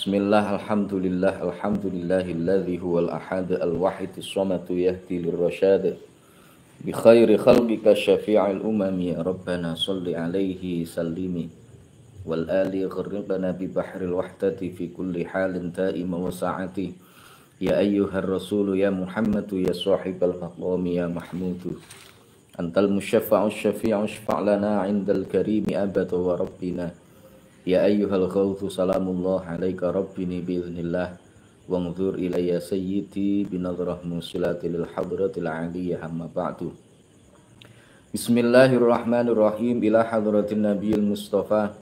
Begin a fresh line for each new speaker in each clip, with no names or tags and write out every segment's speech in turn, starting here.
Bismillah, alhamdulillah, alhamdulillahilladzi huwal ahad al-wahidus samadu yahdi lirrasyad bi khairi khalqika syafi'il umami ya rabbana salli alaihi sallimi wal ali gharriqna bi bahril wahdati fi kulli halin ta'ima wa sa'ati ya ayyuhar rasulu ya muhammadu ya sahibal maqami ya mahmudu antal musyaffa'us syafi'u syfa' lana 'indal karimi abada wa rabbina ya ayyuhal khawfu salamullah alaika rabbini biiznillah wanzur ilayya sayyidi binadrah musilati lil hadratil aliyah amma ba'du. Bismillahirrahmanirrahim ila hadratin nabiyil mustafa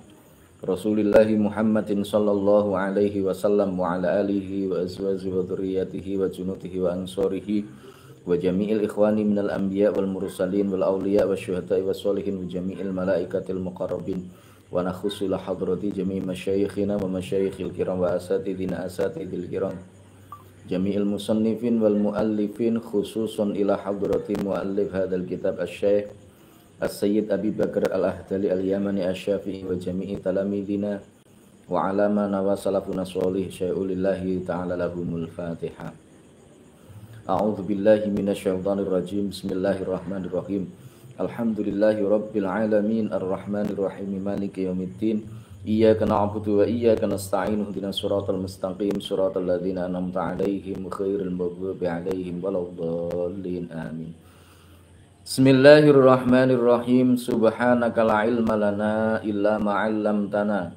rasulillahi muhammadin sallallahu alaihi wasallam wa ala alihi wa azwajihi wa dhurriyyatihi wa junudihi wa ansorihi wa jami'il ikhwani minal anbiya wal mursalin wal awliya wa syuhada'i wa sholihin wa jami'il malaikatil muqarrabin wa nakhusu ila hadrati jami' masyayikhina wa masyayikhil kiram wa asatidina asatidil kiram jami'il musannifin wal muallifin khususun ila hadrati muallif hadal kitab asy-syaikh as-sayyid Abi Bakar al-Ahdali al-Yamani asy-Syafi'i wa jami'i talamidina wa alama nawa salafuna sholih syai'ulillahi ta'ala lahumul fatihah. A'udzu billahi minasyaitonir rajim. Bismillahirrahmanirrahim. Alhamdulillahi rabbil alamin arrahmanir rahim maliki yaumiddin iyyaka na'budu wa iyyaka nasta'in ihdinas siratal mustaqim siratal ladzina an'amta 'alaihim ghairil maghdubi 'alaihim waladdallin amin. Bismillahirrahmanirrahim. Subhanaka la ilma lana illa ma 'allamtana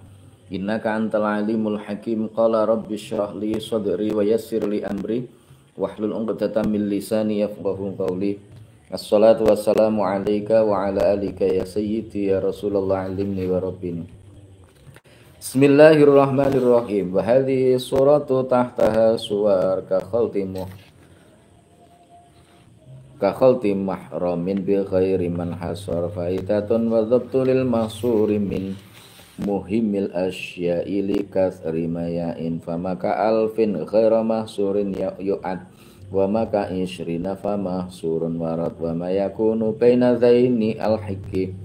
innaka antal alimul hakim. Qala rabbi shrah li sadri wa yassir li amri wahlul 'uqdatam min lisani yafqahu qawli. Assalatu wassalamu alaika wa ala alika ya sayyidi ya Rasulullah alimni wa rabbini. Bismillahirrahmanirrahim. Wa hadhihi suratu tahtaha suwar ka khalti mahramin bi ghairi man hasar faidatun wa dhabtu lil mahsuri min muhimmil asya'i li kathri mayain famaka alfin ghaira mahsurin yu'ad wa maka ishrina fama surun warad wa ma yakunu baina zaini al-hikki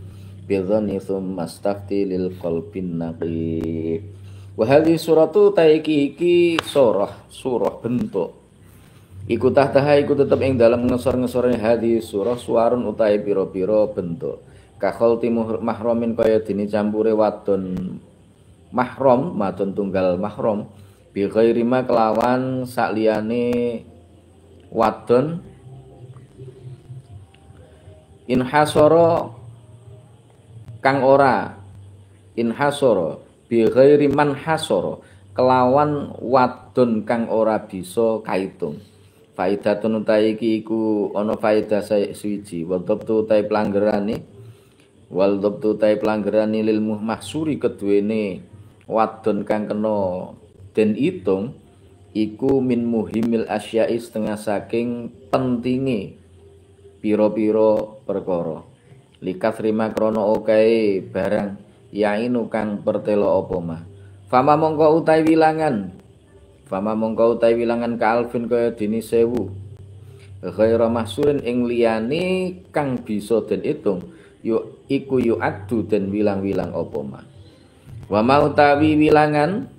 bidhani thumma stafti lil qalbin naqi. Wa hadhihi suratu taiki surah bentuk iku tahtaha iku tetep ing dalam ngesor-ngesore hadhihi surah suwarun utahe pira-pira bentuk kakholti mahramin kaya dene campure wadon mahram wadon tunggal mahram bi ghairi ma kelawan sakliyane wadon inhasara kang ora inhasara bi ghairi man hasara kelawan wadon kang ora bisa kaitung faidatun utahe iki iku ana faedah suwiji wa dhabtu utahe pelanggerane wal dhabtu utahe pelanggerane lil mahsuri keduwene wadon kang kena den itung iku min muhimil asya'i setengah saking pentinge pira-pira perkara likas rima krana okae barang yainu kang pertelo apa mah fama mongko utahe wilangan ka alfin kaya dene 1000 ghaira mahsurin ing liyane kang bisa den itung iku yu'addu den wilang-wilang apa mah wa mau utawi wilangan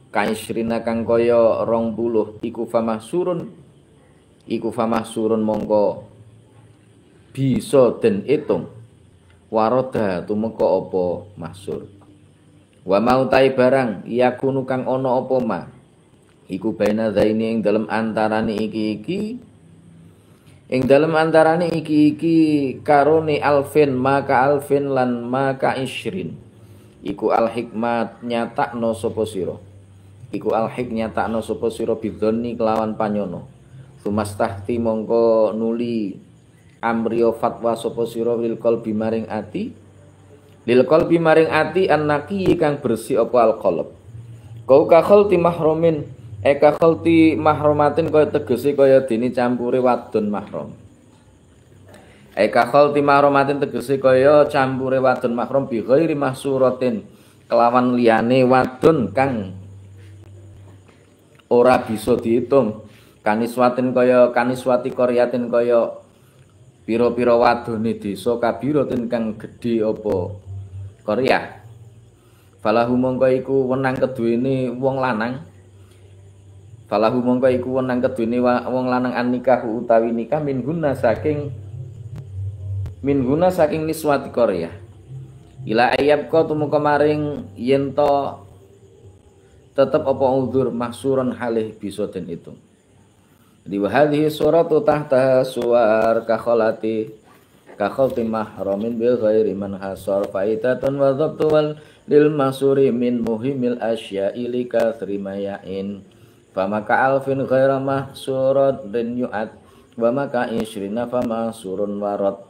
kaisrina kang kaya 20 iku famahsurun mongko bisa den itung waroda tumeka apa mahsur wa mau tai barang yakunu kang ana apa ma iku baina zaini ing dalem antarane iki karone alfin maka alfin lan maka isrin iku al hikmat nyatakno sapa sira iku al-hik nyatakno sapa sira bidzoni kelawan panyono sumastahti mongko nuli amriyo fatwa sapa sira lil qalbi maring ati annaqi kang bersih apa al-qalb kau ka khalti mahramin ka khalti mahromatin kaya tegese kaya dene campure wadon mahram ka khalti mahromatin tegese kaya campure wadon mahram bi ghairi mahsuratin kelawan liyane wadon kang ora bisa diitung kaniswati koryatin kaya pira-pira wadone desa kabiratin kang gedhe apa Korea Falahu mongko iku wenang keduwene wong lanang. Falahu mongko iku wenang keduwene wong lanang an nikahu utawi nikah min guna saking niswati Korea. Ila ayab kau tumuka maring yento tetep apa udzur mahsuran halih bisa den itu. Di hadhihi suratu tahta suwar kakholati mahramin bil ghairi man hasar faitatun wa dhabtu wal lil masuri min muhimil asya'i li kathri mayain famaka alfin ghaira mahsurat dan yu'ad wa maka ishrina famahsurun warad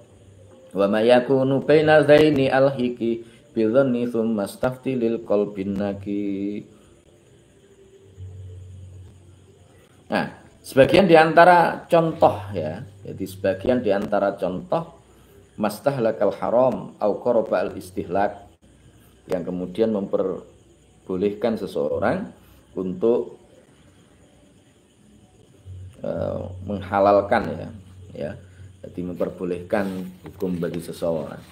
wa ma yakunu baina zaini alhiki bi dhanni thumma stafti lil qalbin naki. Nah, sebagian diantara contoh ya, jadi sebagian diantara contoh mastahlakal haram au qoroba al istihlak yang kemudian memperbolehkan seseorang untuk menghalalkan ya, jadi memperbolehkan hukum bagi seseorang.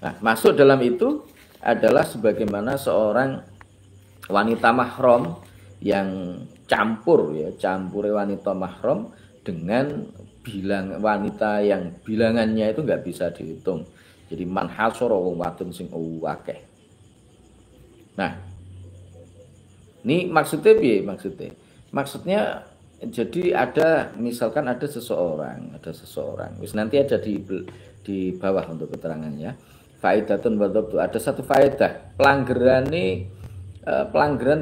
Nah, masuk dalam itu adalah sebagaimana seorang wanita mahram yang campure wanita mahram dengan wanita yang bilangannya itu nggak bisa dihitung. Jadi man hasara wong wadon sing akeh. Nah, ini maksudnya piye maksudnya? Maksudnya jadi misalkan ada seseorang, wis nanti ada di bawah untuk keterangannya. Faidatun wa dhabtu, ada satu faedah. Pelanggaran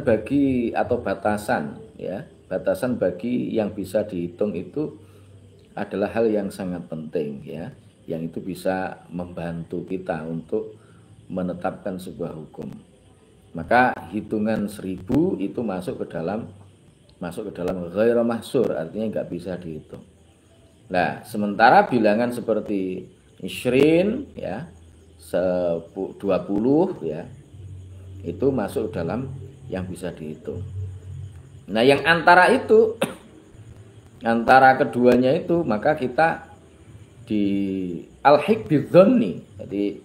bagi atau batasan bagi yang bisa dihitung itu adalah hal yang sangat penting ya, yang itu bisa membantu kita untuk menetapkan sebuah hukum. Maka hitungan 1000 itu masuk ke dalam ghairu mahsur, artinya nggak bisa dihitung. Nah, sementara bilangan seperti isrin ya, 20 ya, itu masuk dalam yang bisa dihitung. Nah, yang antara keduanya itu maka kita di al-hik bidzanni, jadi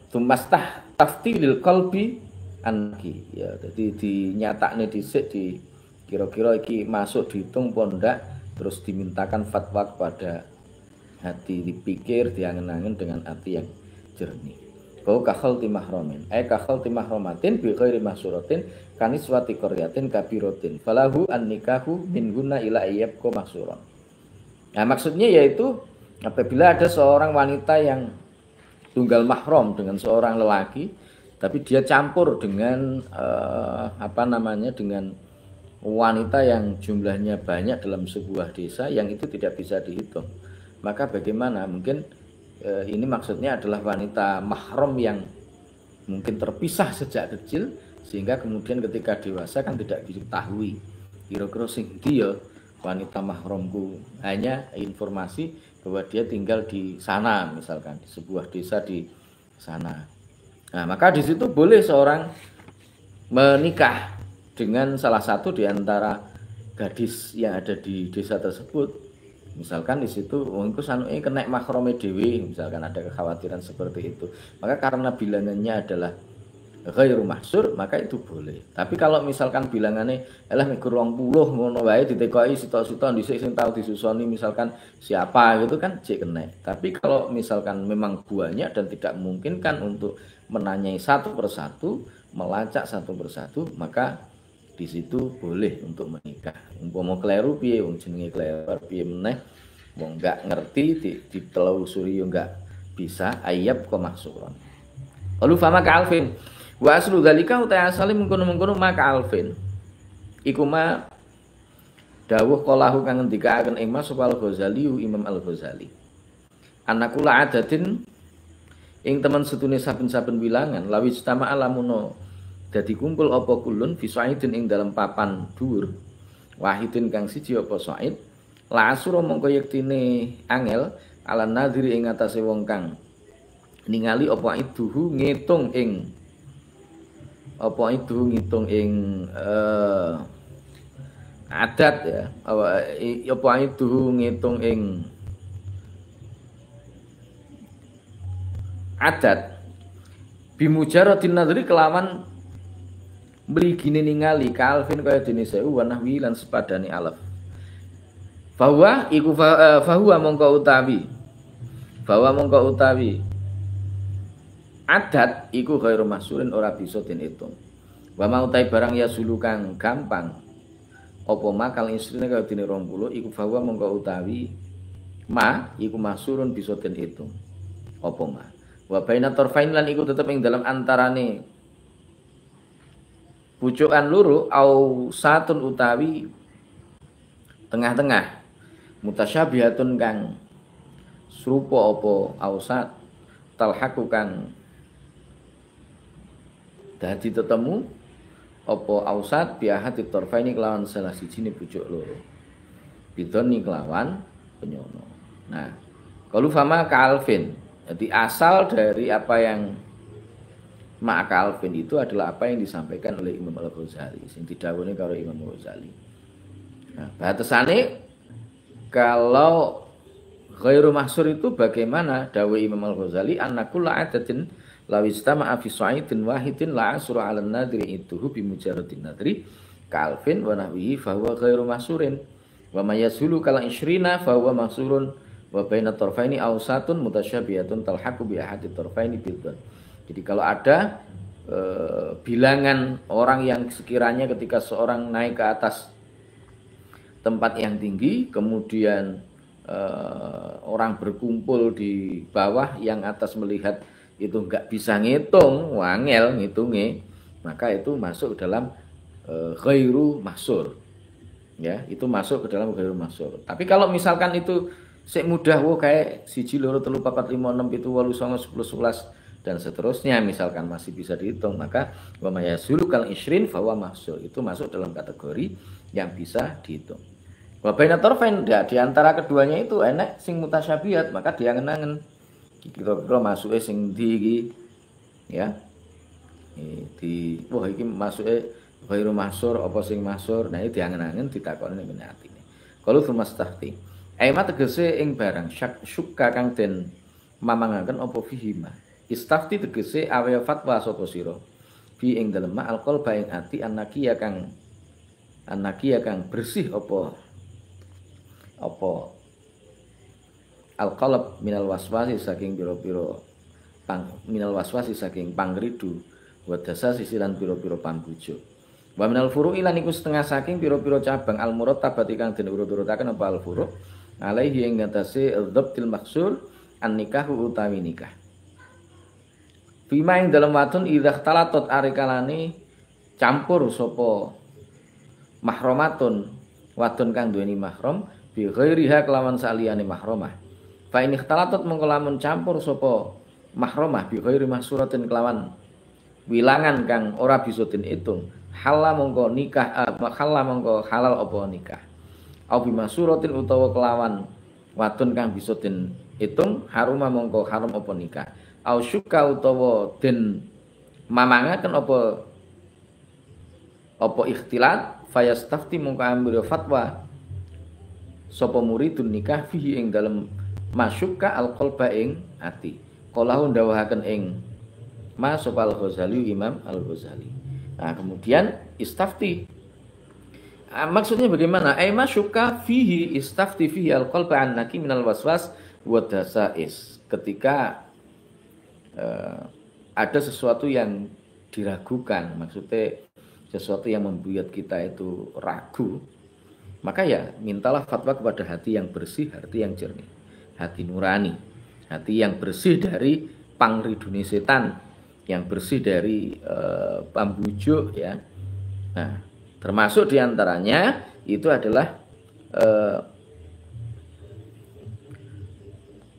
tumastah taftilil qalbi anki ya, jadi dinyatakne dhisik di kira-kira iki masuk dihitung apa ndak, terus dimintakan fatwa kepada hati, dipikir, diangen-angen dengan hati yang jernih. Kau kakhalti mahramin, kakhalti mahramatin bi ghairi mahsuratin kaniswati qaryatin kabiratin falahu an nikahu min guna ila ayyabqa mahsuran. Nah, maksudnya yaitu apabila ada seorang wanita yang tunggal mahram dengan seorang lelaki, tapi dia campur dengan dengan wanita yang jumlahnya banyak dalam sebuah desa yang itu tidak bisa dihitung. Maka bagaimana? Mungkin ini maksudnya adalah wanita mahram yang mungkin terpisah sejak kecil sehingga kemudian ketika dewasa kan tidak diketahui kira-kira sing dia wanita mahramku, hanya informasi bahwa dia tinggal di sana, misalkan di sebuah desa di sana. Nah, maka di situ boleh seorang menikah dengan salah satu di antara gadis yang ada di desa tersebut. Misalkan di situ wong iku sanuke kena mahrame dhewe, misalkan ada kekhawatiran seperti itu. Maka karena bilangannya adalah ghairu mahsur, maka itu boleh. Tapi kalau misalkan bilangannya elah mikur 20 ngono wae ditekoki sitok-sitok dhisik sing tau disusoni misalkan siapa gitu kan cek kena. Tapi kalau misalkan memang banyak dan tidak memungkinkan untuk menanyai satu persatu, melacak satu persatu, maka di situ boleh untuk menikah. Umpama kleru piye wong jenenge kleru piye meneh wong enggak ngerti ditelusuri yo enggak bisa ayab kok mahsuran. Lalu fama ka alfin wa aslu dzalika uta asale mengkono-mengkono maka alfin iku ma dawuh qalahu kang ngendikaaken ing Mas Al-Ghazali Imam Al-Ghazali. Anakula adatin ing teman setune saben-saben wilangan lawis tama alamuno dadi kumpul apa kulun fi sa'idin ing dalam papan dhuwur wahidin kang siji apa sa'id la asura mongko yektine angel ala nadhiri ing atase wong kang ningali apa iduhu ngitung ing adat ya apa iduhu ngitung ing adat Bimujaradin nadri kelawan mrigine ningali kalfin kaya dene sewu wa nahwi lan sepadane alaf. Bahwa iku fahuwa mongko utawi adat iku ghairu mahsurin ora bisa den itung. Wa mau utai barang ya sulu kang gampang apa makal isrine kaya dene 20 iku fahuwa mongko utawi ma iku mahsurun bisa den itung. Apa ma? Wa baina tarfain lan iku tetep ing dalam antarane pucukan loro au satun utawi tengah-tengah mutasyabihatun kang serupa apa ausat talhaku kang dadi tetemu apa ausat biahati tarfaini kelawan salah sijine pucuk loro bidoni kelawan penyono. Nah, kalau fama kalvin, jadi asal dari apa yang maka alvin itu adalah apa yang disampaikan oleh Imam Al-Ghazali sing didhawuhi karo Imam Al-Ghazali. Nah, batasane kalau ghairu mahsur itu bagaimana dawuh Imam Al-Ghazali annakul adatin lawistama'a fi sa'idin wahidin la asra 'ala an-nadri ituhu bi mujarradin nadri kalvin wa nahwihi fa huwa ghairu mahsurin wa may yasulu kala isyrina fa huwa mahsurun wa baina tarfaini awsatun mutasyabihatun talhaqu bi ahadi tarfaini bidun. Jadi kalau ada bilangan orang yang sekiranya ketika seorang naik ke atas tempat yang tinggi, kemudian orang berkumpul di bawah yang atas melihat itu nggak bisa ngitung, wangel ngitungnya, maka itu masuk dalam ghairu mahsur. Ya, itu masuk ke dalam ghairu mahsur. Tapi kalau misalkan itu sik mudah kayak 1 2 3 4 5 6 7 8 9 10 11 dan seterusnya misalkan masih bisa dihitung, maka wa mayasulu kal isrin fa huwa mahsur, itu masuk dalam kategori yang bisa dihitung. Wa baina tarfain, di antara keduanya itu enak sing mutasyabihat, maka diangen-angen kira-kira masuke sing ndi iki ya. Wah iki masuke ghairu mahsur apa sing mahsur. Nah iki diangen-angen ditakoni ning atine. Kalau sumastahti aima tegese ing barang syukka kang den mamangaken apa fihima. Istafti tegese awe fatwa sapa sira fi ing dalem alqol baing ati annakiya kang bersih apa alqalab minal waswasi saking pira-pira minal waswasi saking pangridu wa dasa sisilan pira-pira pambujuk wa minal furu'i lan iku setengah saking pira-pira cabang al murattabati kang den urut-urutaken apa al furu' alaihi ing ngatasi dzabtil maksur an nikahu utawi nikah. Bima ing dalam wadon idza talatot arikalane campur sapa mahromatun wadon kang duweni mahram bi ghairiha kelawan saliyane mahramah. Fa in ikhtalatat mengko lamun campur sapa mahramah bi ghairi mahsuratin kelawan wilangan kang ora bisa den itung, halal mongko nikah halal apa nikah. Au bi mahsuratin utawa kelawan wadon kang bisa den itung, haruma mongko haram apa nikah. Au syuka utawa den mamangaken apa ikhtilat fayastafti mongko ambil fatwa sapa muridun nikah fihi ing dalem masyukka alqalba ing ati. Qalahu ndawahaken ing Mas sapa Al-Ghazali Imam Al-Ghazali. Nah, kemudian istafti. Maksudnya bagaimana? Ai masyukka fihi istafti fihi alqalba annaki minal waswas wa dasais. Ketika ada sesuatu yang diragukan, maksudnya sesuatu yang membuat kita itu ragu, maka ya mintalah fatwa kepada hati yang bersih, hati yang jernih, hati nurani, hati yang bersih dari pangridune setan, yang bersih dari pambujuk ya. Nah, termasuk diantaranya itu adalah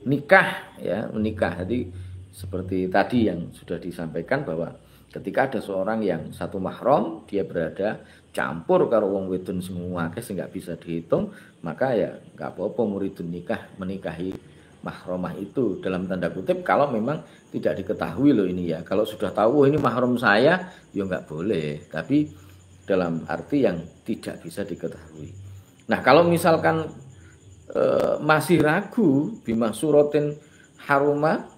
nikah ya, menikah. Jadi seperti tadi yang sudah disampaikan bahwa ketika ada seorang yang satu mahram, dia berada campur karo wong wedon semua sing nggak bisa dihitung, maka ya nggak apa-apa muridun nikah menikahi mahramah itu dalam tanda kutip kalau memang tidak diketahui loh ini ya. Kalau sudah tahu ini mahram saya, ya nggak boleh. Tapi dalam arti yang tidak bisa diketahui. Nah kalau misalkan masih ragu bima suratin haruma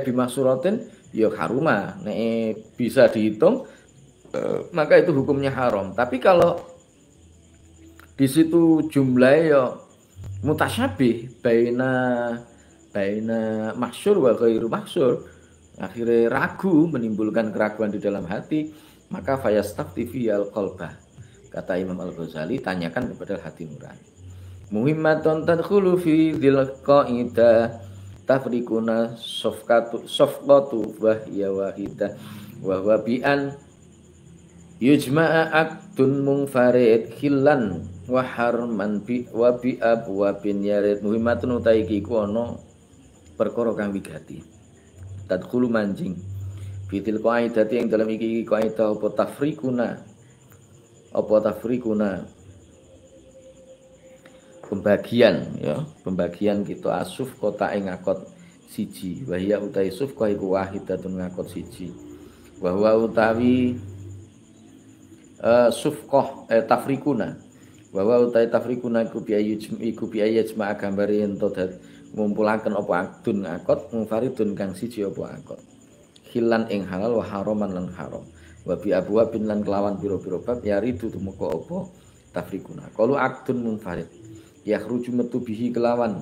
bima suratin ya haruma. Nek bisa dihitung maka itu hukumnya haram. Tapi kalau di situ jumlahnya ya mutasyabih baina mahsyur wa ghairu mahsyur, akhirnya ragu, menimbulkan keraguan di dalam hati, maka fayastafti fiyal qalbah. Kata Imam Al-Ghazali, tanyakan kepada hati nurani. Muhimmatun tadkhulu fi dzil qaidah tafrikuna safqatu wa hiya wahidah wa huwa bi'an yujma'a aqdun munfarid khillan wa harman bi wa bi abwabin yarid. Muhimmatun utai iki ku ana perkara kang wigati. Tadkhulu manjing fitil qaidati yang dalam iki kaidah apa tafrikuna pembagian kita asuf kota ing ngakot siji wa hiya utai suf ka iku wahidatun ngakot siji wa huwa utawi sufqah tafrikuna wa huwa utai tafrikuna iku biaya jemaah gambare ento ngumpulaken apa akdun ngakot munfaridun kang siji apa akot hilan ing halal wa haraman lan haram wa bi abwabin lan kelawan pira-pira bab yaridu tumeka apa tafrikuna qalu akdun munfarid yakhruju metu bihi kelawan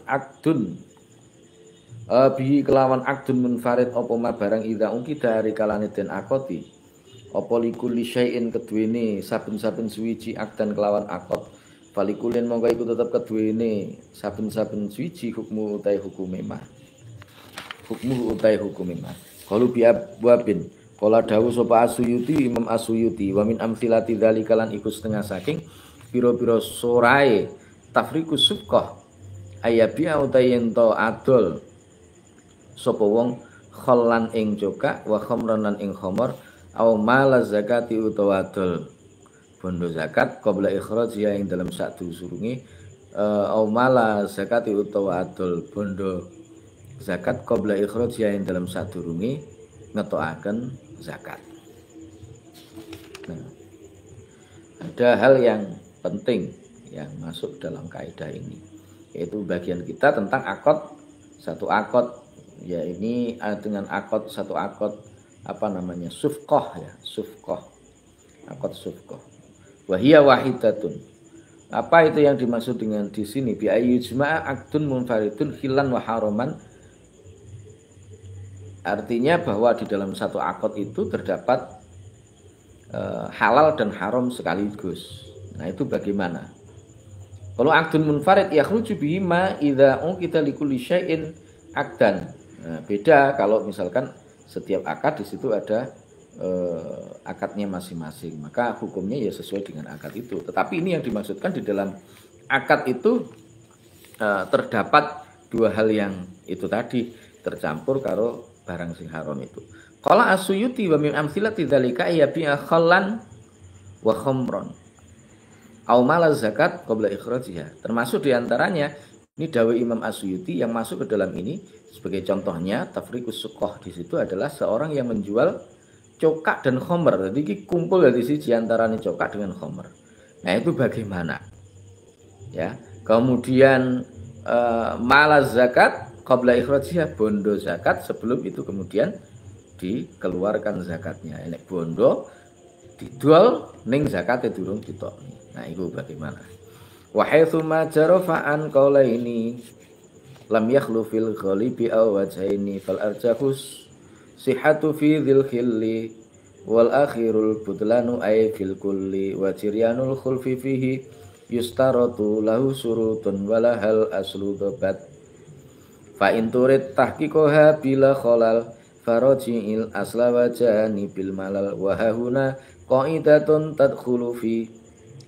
akdun munfarid apa ma barang ida ungki dari kalane den akoti apa likulli syai'in keduwene saben-saben suwiji akdan kelawan akot falikulin monggo iku tetep keduwene saben-saben suwiji hukmu utai hukume ma qalu bi abwabin kala dawuh sapa Asyuyuti Imam Asyuyuti wa min amsilati dzalika lan iku setengah saking pira-pira sorae tafrikus sufqah ayabiya utahe ento adol sapa wong khallan ing joka wa khamran ing khamar au mala zakati utawa adol bondo zakat qabla ikhrajiha ing dalam sadurunge au mala zakati utawa adol bondo zakat qabla ikhrajiha ing dalam sadurunge ngetokaken zakat. Nah, ada hal yang penting yang masuk dalam kaidah ini, yaitu bagian kita tentang akad satu akad, ya ini dengan akad satu akad apa namanya sufqah ya, sufqah, akad sufqah. Wahia wahidatun. Apa itu yang dimaksud dengan di sini? Bi ayyujma'a aqdun munfaridun hilan wa haraman. Artinya bahwa di dalam satu akad itu terdapat halal dan haram sekaligus. Nah, itu bagaimana? Kalau akdun munfarid yakhruju bihi ma idza uqita likulli syai'in akdan. Nah, beda kalau misalkan setiap akad di situ ada akadnya masing-masing, maka hukumnya ya sesuai dengan akad itu. Tetapi ini yang dimaksudkan di dalam akad itu terdapat dua hal yang itu tadi tercampur karo barang sing haram itu. Qala Asyuyuti wa min amsilati dzalika ya bi'a khallan wa khamran. Au mala zakat qabla ikhrajiha. Termasuk diantaranya ini dawuh Imam Asyuyuti yang masuk ke dalam ini sebagai contohnya tafriqus suqah di situ adalah seorang yang menjual cokak dan khamr. Jadi kumpul dari sisi antaranya cokak dengan khamr. Nah, itu bagaimana? Ya. Kemudian mala zakat qabla ikhrajiha, bondo zakat sebelum itu kemudian dikeluarkan zakatnya. Nek bondo didol ning zakate durung ditokni. Nah, itu bagaimana? Wa haitsu ma jarafa'an qaulaini lam yakhlu fil ghalibi aw wajhaini fal arjahus sihhatu fi dzil khilli wal akhirul budlanu ay fil kulli wa jiryanul khulfi fihi yustaratu lahu surutun walahal aslu dhabat. Fa in turid tahqiqaha bila khalal faraji'il asla wajani bil malal wa hahuna qaidatun tadkhulu fi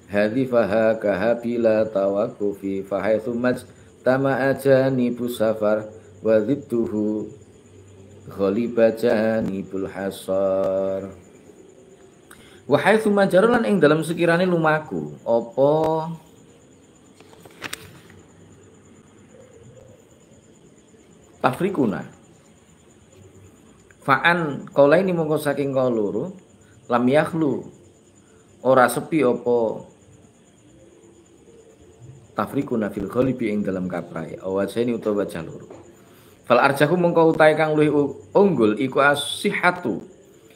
hadhifaha kaha bila tawaqqufi fa haitsu majtama'a janibus safar wa dhidduhu ghaliba janibul hasar. Wa haitsu majarulan ing dalam sekirane lumaku apa tafrikuna fa'an qaulaini mongko saking kaul loro lam yakhlu ora sepi apa tafrikuna fil ghalibi ing dalam kaprai awajeni utawa wajah loro Fal arjahu mongko utahe kang luwih unggul iku as-sihhatu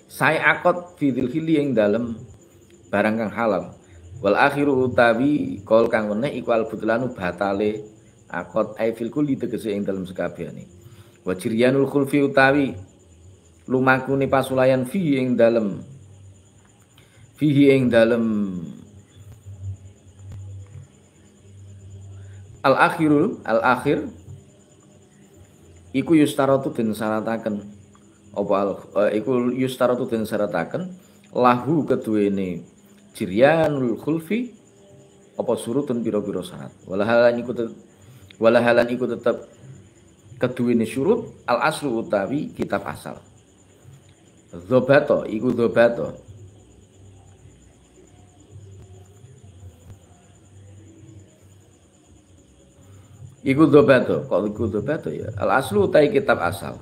sae akad fidil hili ing dalem barang kang halal. Wal akhiru utawi kol kang weneh iku al butlanu batale akad ai fil kulli tegese ing dalem sekabehane. Wa jiryanul khulfi utawi lumakune pasulayan fihi ing dalem al akhir iku yustaratu den syarataken iku yustaratu den syarataken lahu keduwene jiryanul khulfi apa surutun pira-pira syarat walahalan iku tetep keduwene syurut al aslu utawi kitab asal dzobato iku dzobato kok iku dzobato ya al aslu utawi kitab asal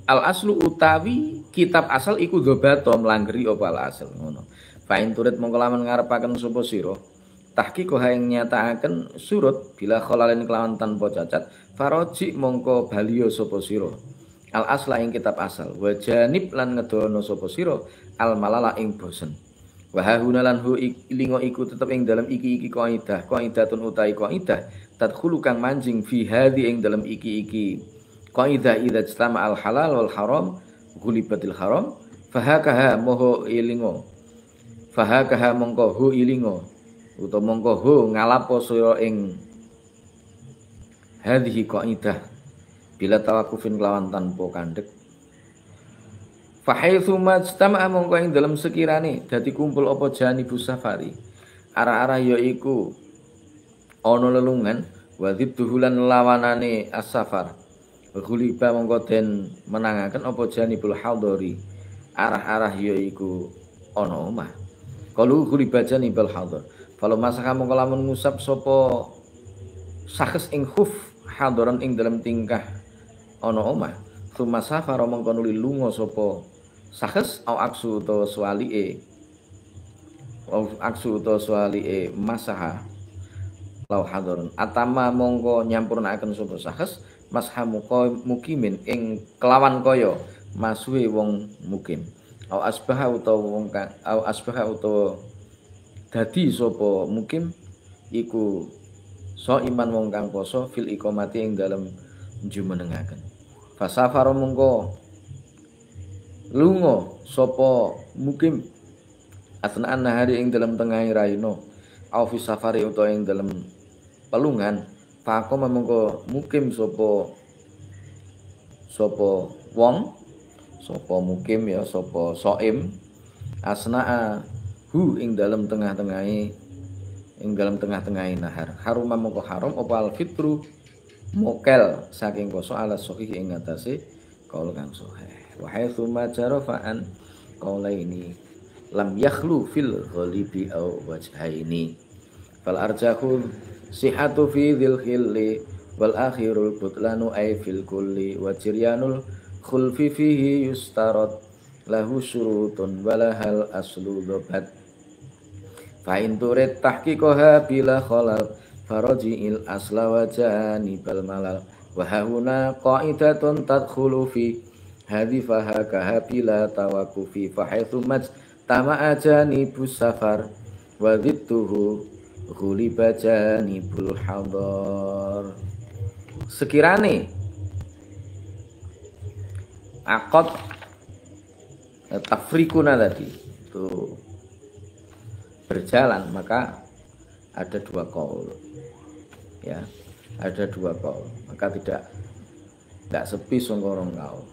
al aslu utawi kitab asal iku dzobato mlanggeri apa al asal ngono fa in turid mongko lamun ngarepaken sapa sira tahqiq ing nyatakaken surut bila khalalen kelawan tanpa cacat faraji mongko baliyo sapa sira al asla ing kitab asal wa janib lan ngedono sapa sira al malala ing bosen wa hahuna lan hu ilingo iku tetep ing dalam iki qaidatun utai qaidah tadkhulu kang manjing fi hadhi ing dalam iki qaidah idza istama al halal wal haram gulibatil haram fahakaha moho ilingo fahakaha mongko hu ilingo utawa mongko hu ngalapo sira ing hadhihi qaidah bila tawakufin kelawan tanpa kandhek fahaitsu majtama'a mongko ing dalam sekirane dadi kumpul apa janibus safari arah-arah yaiku ana lelungan wa dzidduhulan lawanane as-safar ghuliba mongko den menangaken apa janibul hadari arah-arah yaiku ana omah kalu ghuliba janibul hadar kalau masakan mongko lamun ngusap sapa sakes ing khuf hadaran ing dalam tingkah ana omah summa safara mongko nuli lunga sapa sakes au aksu utawa swalike masaha lau hadaran atama mongko nyampurnaken sapa sakes mashamu mukimin ing kelawan kaya masuhe wong mukim au asbaha utawa dadi sapa mukim iku so iman wong kang poso fil iqamati ing dalem jumenengaken fasafara mongko lunga sapa mukim asnaan nahari ing dalem tengahing raino au fi safari utawa ing dalem pelungan faqama mongko mukim sapa mukim ya sapa soim asnaa hu ing dalem tengah-tengahe nahar haruma mongko haram apa al fitru mokel saking poso ala sahih ing atase kaul kang sahih wa haitsu ma jarafa'an qaulaini lam yakhlu fil ghalibi aw wajhaini fal arjahu sihhatu fi dzil khilli wal akhirul butlanu ay fil kulli wa jiryanul khulfi fihi yustarat lahu syurutun walahal aslu dhabat fa in turid tahqiqaha bila khalal faraji'il asla wa janibal malal wa hahuna qaidatun tadkhulu fi hadhi fahakaha bila tawakufi fa haitsu tama'a janibus safar wa dhittuhu ghuliba janibul hadar sekirane akad tafrikuna tadi itu berjalan maka ada dua qaul ya ada dua qaul maka tidak sepi songkorong qaul.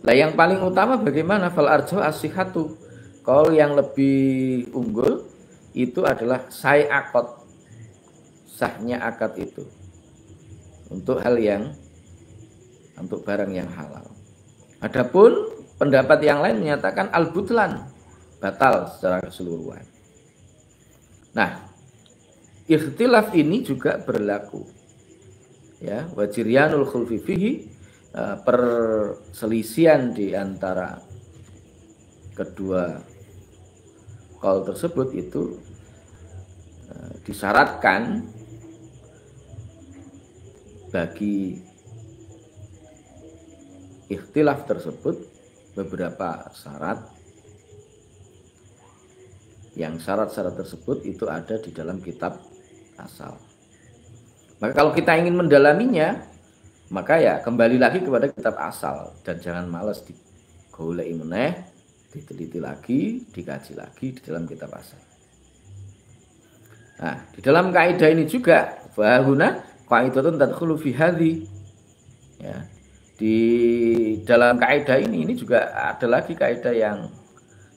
Lah yang paling utama bagaimana fal arjo as-sihhatu qaul yang lebih unggul itu adalah sai akad sahnya akad itu untuk barang yang halal. Adapun pendapat yang lain menyatakan al-butlan batal secara keseluruhan. Nah, ikhtilaf ini juga berlaku. Ya, wa jiryanul khulfi fihi perselisihan di antara kedua qaul tersebut itu disyaratkan bagi ikhtilaf tersebut beberapa syarat, yang syarat-syarat tersebut itu ada di dalam kitab asal. Maka kalau kita ingin mendalaminya, maka ya kembali lagi kepada kitab asal dan jangan malas digoleki meneh, diteliti lagi, dikaji lagi di dalam kitab asal. Nah, di dalam kaidah ini juga bahuna qaidatun tadkhulu fi hadhi. Ya. Di dalam kaidah ini juga ada lagi kaidah yang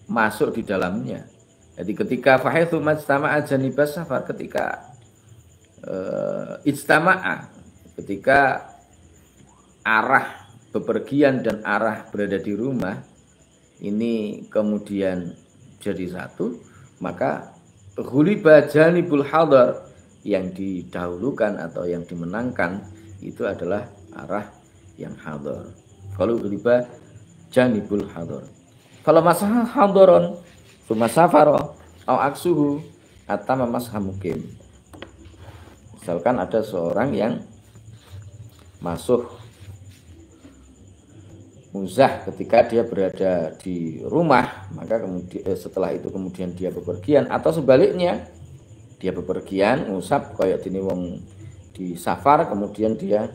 masuk di dalamnya. Jadi ketika fahaitsu majtama'a janibas safar, ketika ijtama'a, ketika arah bepergian dan arah berada di rumah ini kemudian jadi satu, maka ghuliba janibul hadar, yang didahulukan atau yang dimenangkan itu adalah arah yang hadar. Kalau ghuliba janibul hadar, kalau masalah hadaron tsumma safara au aksuhu atama masha mukim. Misalkan ada seorang yang masuk muzah ketika dia berada di rumah, maka kemudian setelah itu kemudian dia bepergian, atau sebaliknya dia bepergian ngusap kayak dini wong di safar kemudian dia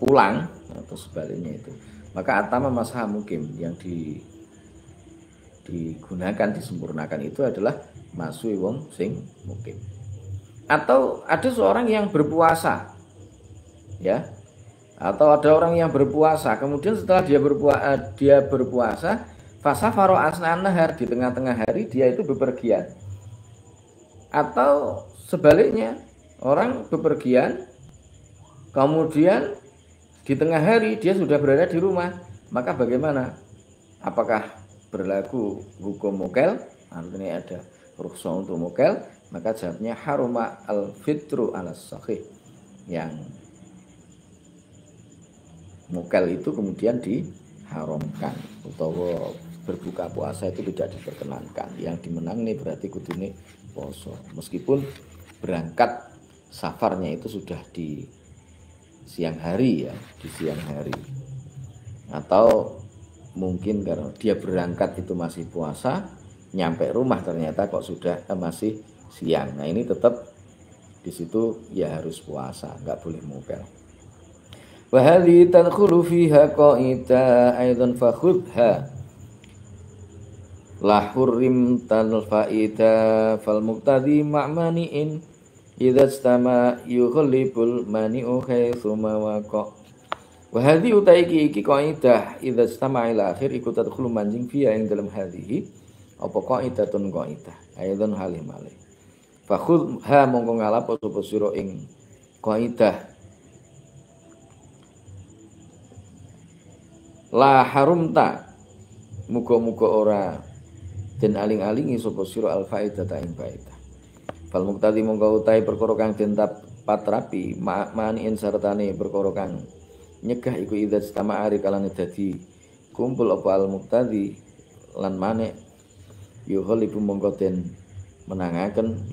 pulang, atau sebaliknya itu, maka atama masha mukim, yang digunakan disempurnakan itu adalah masui wong sing mukim. Atau ada seorang yang berpuasa, ya, atau ada orang yang berpuasa kemudian setelah dia berpuasa fasafaro asna'an nahar, di tengah-tengah hari dia itu bepergian. Atau sebaliknya, orang bepergian kemudian di tengah hari dia sudah berada di rumah, maka bagaimana? Apakah berlaku hukum mukel? Artinya ada rukhsah untuk mukel, maka jawabnya haruma al-fitru ala sahih, yang mukel itu kemudian diharamkan, utawa berbuka puasa itu tidak diperkenankan. Yang dimenang nih berarti kudune poso, meskipun berangkat safarnya itu sudah di siang hari, ya, di siang hari, atau mungkin karena dia berangkat itu masih puasa, nyampe rumah ternyata kok sudah masih siang. Nah ini tetap di situ ya harus puasa, nggak boleh mukel. Wa hadhi tadkhulu fiha qaida aidan fakhudha la hurrim tal faida fal muqtadi ma'maniin idza istama yughlibul mani'u haitsu ma waqa. Wa hadhi utaiki iki qaidah idza istama ila akhir iku tadkhulu manjing fiha ing dalam hadhihi apa qaidatun qaidah aidan halim alih. Fakhudha mongko ngalap sapa sira ing qaidah la harumta, muga-muga ora den aling-alingi sapa sira al faidata ing faedah. Fal muqtadi mongko utahe perkara kang den patrapi maniin sartane perkara kang nyegah iku idza istama'a kalane dadi kumpul apa al muqtadi lan manik yughalibu mongko den menangaken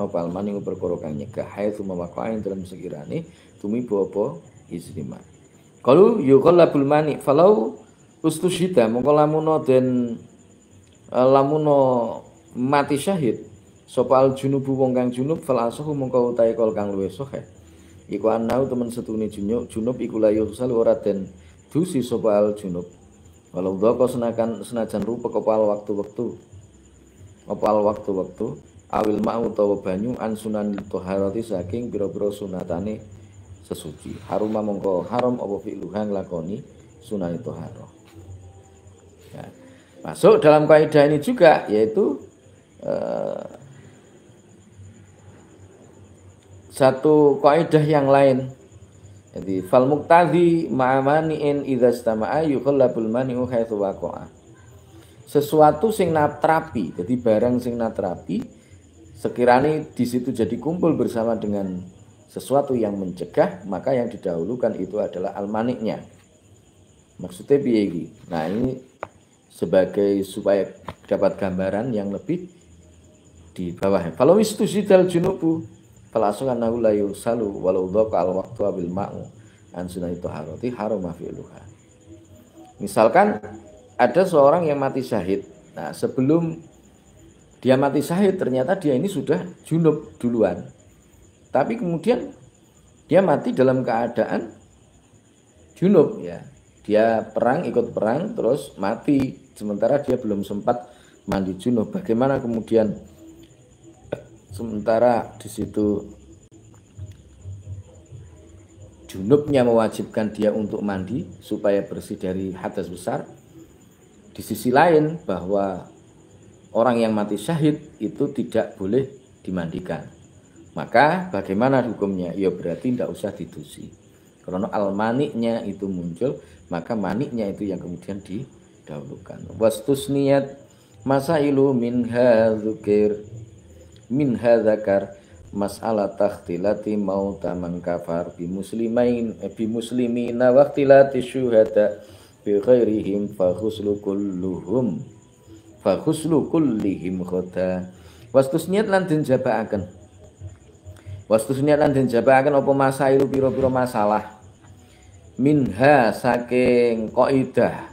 apa al mani perkara kang nyegah haitsu mawaqa'in dalam sekirane tumiba apa istima. Kalau yughalabul mani falau ustusyida mongko lamuno den lamuno mati syahid sapa al junubu wong kang junub fal asahu mongko utahe kol kang luwih sahih iku anau temen setune junub iku la yusal ora den dusi sapa al junub walau dhaka senajan rupek opal waktu-waktu awil ma'u utawa banyu an sunan thaharati saking pira-pira sunatane sesuci. Haruma mongko haram apa fi'luhan lakoni sunan thaharah. Ya. Masuk dalam kaidah ini juga, yaitu satu kaidah yang lain. Jadi fal muqtadhi ma'amani'in idza istama'a yukhallabul mani'u haitsu waqa'a. Sesuatu sing natrapi, jadi barang sing natrapi sekiranya di situ jadi kumpul bersama dengan sesuatu yang mencegah, maka yang didahulukan itu adalah al-maniknya. Maksudnya piye iki? Nah, ini sebagai supaya dapat gambaran yang lebih di bawahnya. Kalau istusidal junubu Falasu annahu la yusalu walau dhaqa al-waqtu bil ma'u an sunnati taharati harama fi'luha. Misalkan ada seorang yang mati syahid. Nah, sebelum dia mati syahid ternyata dia ini sudah junub duluan. Tapi kemudian dia mati dalam keadaan junub ya. Dia ikut perang terus mati sementara dia belum sempat mandi junub. Bagaimana kemudian sementara di situ junubnya mewajibkan dia untuk mandi supaya bersih dari hadas besar. Di sisi lain bahwa orang yang mati syahid itu tidak boleh dimandikan. Maka bagaimana hukumnya? Ya berarti tidak usah didusi. Karena al-maniknya itu muncul, maka maniknya itu yang kemudian didahulukan. Wastusniyat masailu minha dzukir minha dzakar mas'alah takhtilati mauta man kafar bi muslimina wa ikhtilati syuhada bi ghairihim fa khuslu kullihim khota. Wastusniyat lan den jabaaken apa masailu pira-pira masalah minha saking kaidah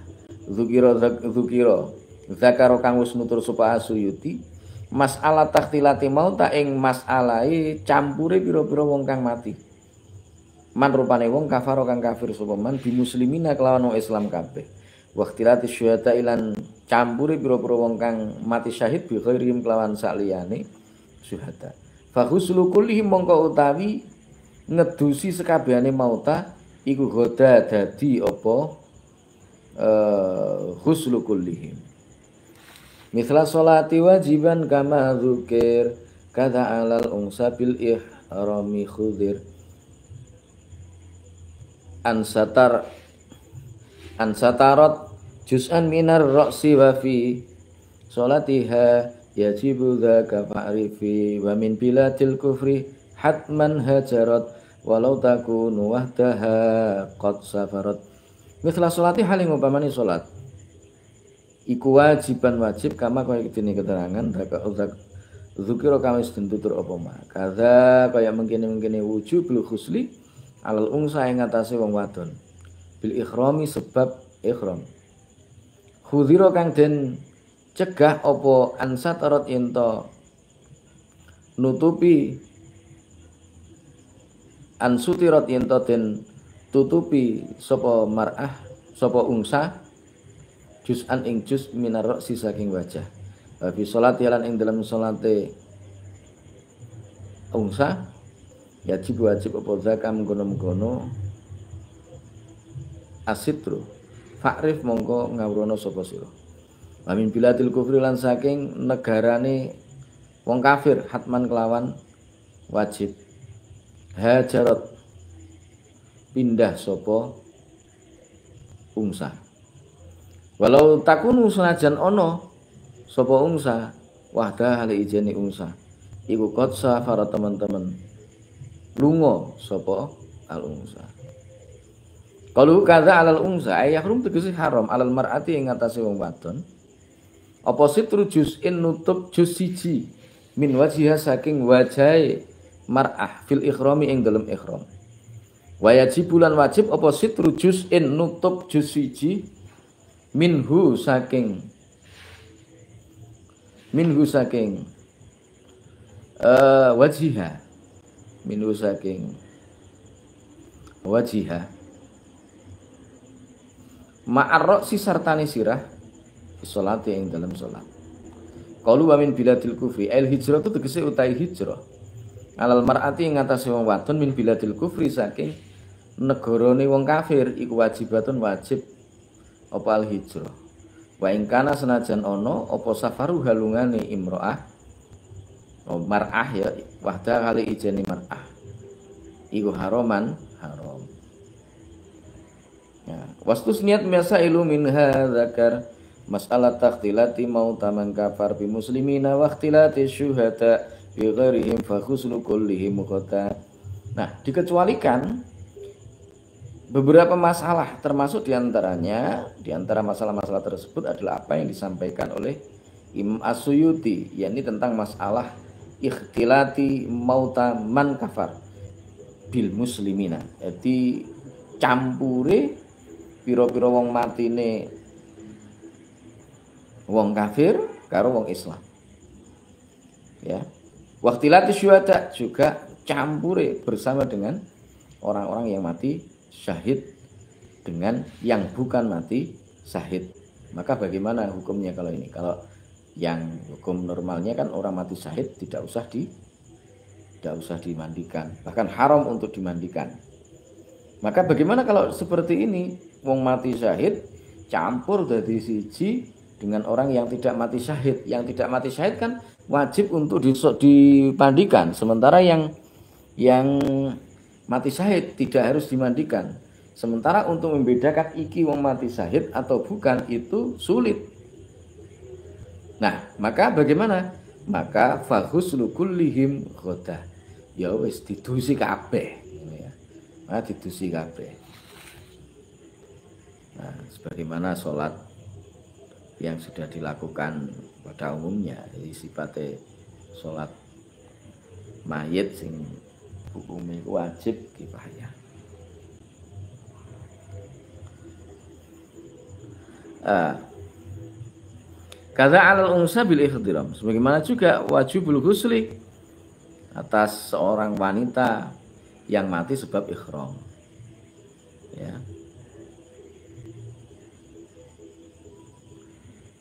dzukira zakaro kang wis nutur sapa Asyuyuti mas'alah takhtilati mauta ing mas'alahe campure pira-pira wong kang mati. Man rupane wong kafaro kang kafir sapa man bi muslimina kelawan wong Islam kabeh. Wa ikhtilati syuhada ilan campure pira-pira wong kang mati syahid bi ghairihim kelawan saliyane syuhada. Fa huslu kullihim mongko utawi ngedusi sekabehane mauta iku goda dadi apa huslu kullihim. Misla sholati wajiban kama dzukir kada alal unsa bil ihrami khudir ansatarat juz'an minar ra'si wa fi sholatiha yajibu dzaka fa'rifi wa min biladil kufri hatman hajarat walau takunu wahdaha qad safarat. Misla sholati haling upamani salat iku wajiban wajib kama kaya dene keterangan dzukira kang wis ditutur apa ma kaza kaya mengkene wujubul khusli alal unsa ing atase wong wadon bil ikhrami sebab ikhram khudira kang den cegah apa ansatarat ento nutupi ansutirat ento den tutupi sapa mar'ah sapa unsa juz'an ing juz minar ra'si saking wajah. Fi sholati lan ing dalam salate unsa wajib apa zakam mengkono asitru fa'rif mongko ngawrono sapa sira. Wa min biladil kufri lan saking negarane wong kafir hatman kelawan wajib. Hajarat pindah sapa unsa. Walau takunu senajan ono sapa unsa wahda hale ijene unsa iku qotsa para teman-teman lunga sapa al unsa. Kalau kadza alal unsa ayahrum tegese haram alal mar'ati ing atase wong wadon apa sitru juz'in nutup juz siji min wajhiha saking wajahe mar'ah fil ikhrami ing dalem ikhram. Wa yajibulan wajib apa sitru juz'in nutup juz siji minhu saking wajiha minhu saking wajiha ma'arro si sartani sirah salat yang dalam salat. Qalu wa min biladil kufri al hijrah itu tegese utai hijrah alal mar'ati ing atase wong wadon min biladil kufri saking negarane wong kafir iku wajibatun wajib apa al hijrah wa ing kana senajan ono apa safaru halungane imro'ah mar'ah ya wahda kali ijeni mar'ah iku haram ya wastus niat masailu minha zakar masalah takhtilati mauta man kafar bi muslimina wa ikhtilati syuhada bi ghairihim fa khuslu kullihim khata. Nah dikecualikan beberapa masalah termasuk diantara masalah-masalah tersebut adalah apa yang disampaikan oleh Imam Asyuyuti yakni tentang masalah ikhtilati mauta man kafar bil muslimina. Jadi campure pira-pira wong matine wong kafir karo wong Islam. Ya. Waqtilati syuhada juga campure bersama dengan orang-orang yang mati syahid dengan yang bukan mati syahid. Maka bagaimana hukumnya kalau ini? Kalau yang hukum normalnya kan orang mati syahid tidak usah dimandikan, bahkan haram untuk dimandikan. Maka bagaimana kalau seperti ini, wong mati syahid campur dari siji dengan orang yang tidak mati syahid. Yang tidak mati syahid kan wajib untuk dimandikan, sementara yang mati syahid tidak harus dimandikan. Sementara untuk membedakan iki wong mati syahid atau bukan itu sulit. Nah, maka bagaimana? Maka faghuslu kullihim ghadah. Ya wis didusi kabeh, ya. Nah, didusi kabeh. Nah, sebagaimana sholat yang sudah dilakukan pada umumnya, jadi sifatnya sholat mayit sing hukumnya wajib kifayah. Kadza 'alal unsa bil ihtiram. Sebagaimana juga wajibul ghusli atas seorang wanita yang mati sebab ihram. Ya.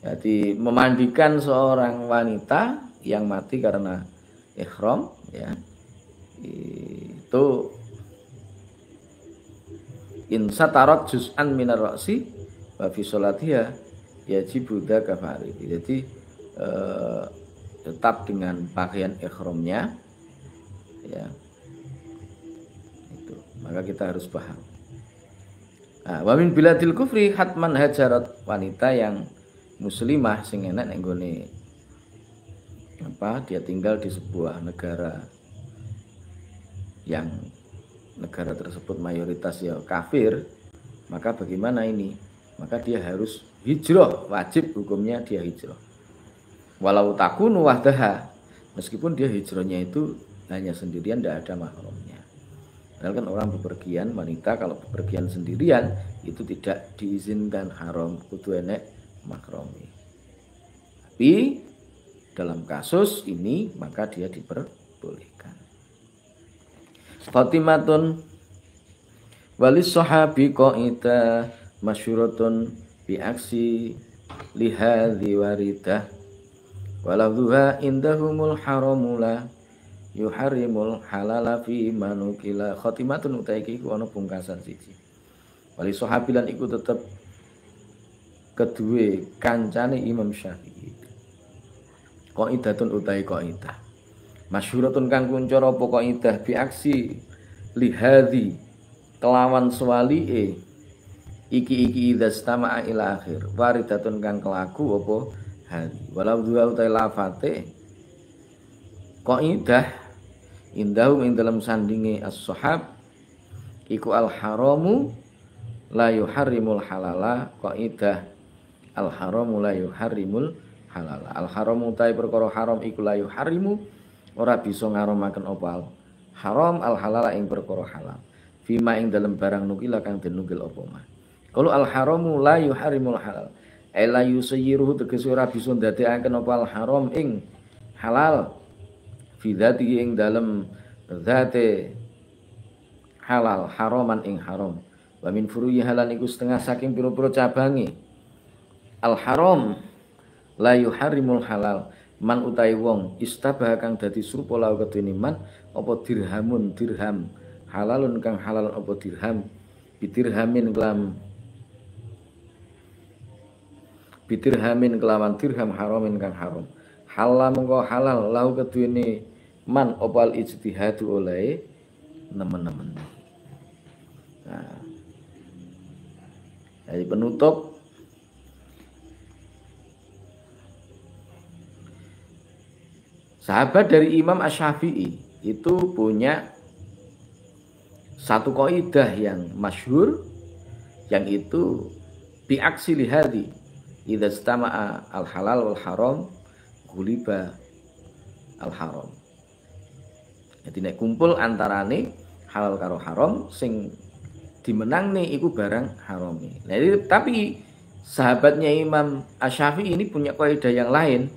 Jadi memandikan seorang wanita yang mati karena ihram, ya, itu insatarat juz'an minar ra'si wa fi sholatiha yajibu dzaka fa'ari. Jadi tetap dengan pakaian ihramnya, ya, itu maka kita harus paham. Nah, wa min biladil kufri hatman hajarat, wanita yang muslimah sing enak nek nggone dia tinggal di sebuah negara yang negara tersebut mayoritas ya kafir, maka bagaimana ini? Maka dia harus hijrah, wajib hukumnya dia hijrah. Walau takunu wahdaha, meskipun dia hijrahnya itu hanya sendirian, tidak ada mahramnya. Padahal kan orang bepergian, wanita kalau bepergian sendirian itu tidak diizinkan, haram, kudu enek mahrami. Tapi dalam kasus ini maka dia diperbolehkan. Fatimatun walis sahabi qaida masyhuratun bi aksi lihadhi waridah walawduha indahumul haramula yuharimul halala fi manukila. Khatimatun utai iki ana pungkasan siji. Walis sahabi lan iku tetep kedue kancane Imam Syafi'i. Qaidatun utai qaidah masyhuratun kang kuncara apa qaidah bi aksi lihadhi kelawan swali'e iki idastama'a ila akhir waridatun kang kelaku apa hadi walau dua utai lafate qaidah indahum ing dalam sandinge as-sahab iku al-haramu la yuharrimul halala. Qaidah al-haramu la yuharrimul halala. Al-haramu utai perkara haram iku la yuharrimu ora bisa ngaromaken apa haram al-halala ing perkara halal fima ing dalam barang nukila kang den nukil apa mah. Kalau al-haramu la yuharrimul halal la yusayyiruhu tegese ora bisa ndadekaken apa al-haram ing halal fi dzati ing dalam zate halal haraman ing haram wa min furu'i halan iku setengah saking pira-pira cabange al-haram la yuharrimul halal man utai wong istabah kang dadi serupa lau kedene man apa dirhamun dirham halalun kang halal apa dirham bidirhamin kelawan dirham haramin kang haram halal mengko halal lau kedene man opal ijtihadu oleh nemen-nemen. Nah, jadi penutup sahabat dari Imam Asy-Syafi'i itu punya satu kaidah yang masyhur, yang itu biaksi lihadi idza istama'a al halal wal haram ghuliba al haram. Jadi nek kumpul antarane halal karo haram, sing dimenangne iku barang harami. Nah, tapi sahabatnya Imam Asy-Syafi'i ini punya kaidah yang lain.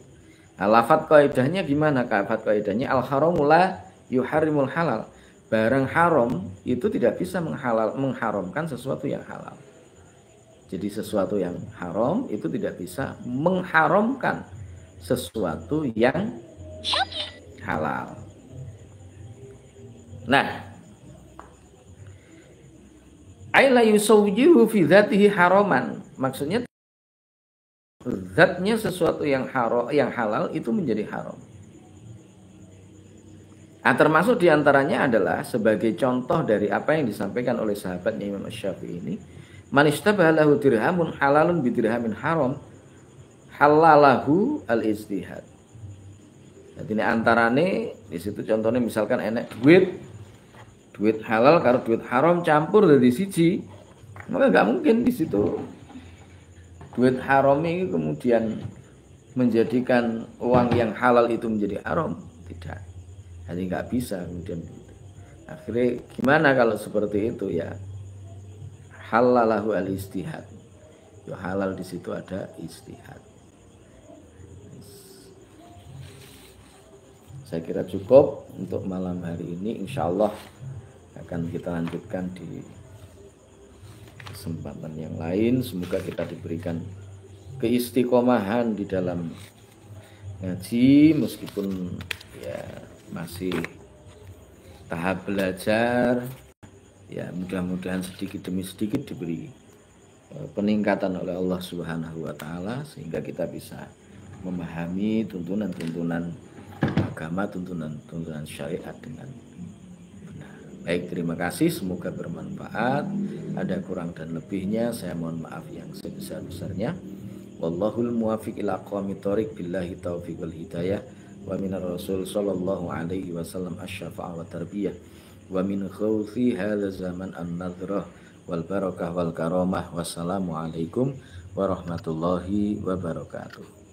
Nah, lafadz kaidahnya gimana? Lafadz kaidahnya al haramu la yuharrimul halal. Barang haram itu tidak bisa mengharamkan sesuatu yang halal. Jadi sesuatu yang haram itu tidak bisa mengharamkan sesuatu yang halal. Nah, ay la yusawjihu fi dzatihi haraman. Maksudnya zatnya sesuatu yang halal itu menjadi haram. Nah, termasuk diantaranya adalah sebagai contoh dari apa yang disampaikan oleh sahabatnya Imam Asy-Syafi'i ini, man istabaha lahu dirhamun halalun bidirhamin haram halalahu al-ijtihad. Jadi ini antarane di situ contohnya misalkan enek duit halal karo duit haram campur dari siji, maka nggak mungkin di situ duit haram ini kemudian menjadikan uang yang halal itu menjadi haram, tidak. Jadi nggak bisa kemudian. Akhirnya gimana kalau seperti itu ya? Halalahu al-ijtihad. Ya halal di situ ada ijtihad. Saya kira cukup untuk malam hari ini. Insya Allah akan kita lanjutkan di kesempatan yang lain. Semoga kita diberikan keistiqomahan di dalam ngaji meskipun ya masih tahap belajar. Ya mudah-mudahan sedikit demi sedikit diberi peningkatan oleh Allah Subhanahu wa taala sehingga kita bisa memahami tuntunan-tuntunan agama, tuntunan syariat dengan benar. Baik, terima kasih, semoga bermanfaat. Ada kurang dan lebihnya saya mohon maaf yang sebesar-besarnya. Wallahul muwaffiq ila aqwamit thoriq, billahi taufiq wal hidayah. Wa minar rasul sallallahu alaihi wasallam asy-syafa'ah wa tarbiyah. Wa min khawfi hadza zaman an-nadrah wal barakah wal karamah. Wassalamu alaikum warahmatullahi wabarakatuh.